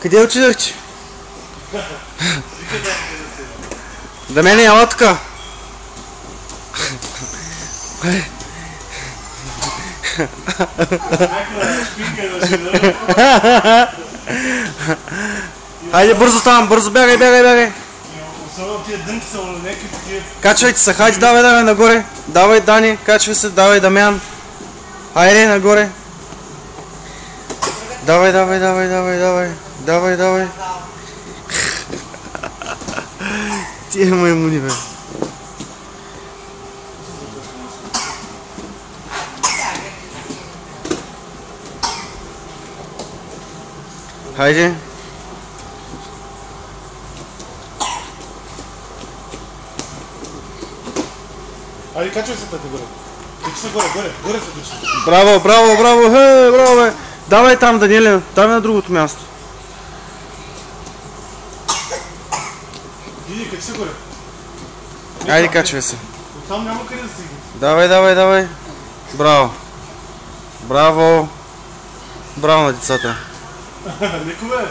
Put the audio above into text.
Къде отидахте? Да мене ела така. Хайде бързо там, бързо бягай, бягай, бягай. Качвайте се, хайде, давай, давай нагоре. Давай Дани, качвай се, давай Дамян. Хайде нагоре. Давай, давай, давай, давай, давай. Давай, давай. Тия маймуни, бе. Хайде. Айде, качвай се тъте горе. Качи се горе, горе, горе се качи. Браво, браво, браво, хе, браво, бе. Давай там, Даниелин, давай на другото място. Иди, качи се горе. Айде, качвай се. Оттам няма къде да стигне. Давай, давай, давай. Браво. Браво. Браво на децата. Леко бе.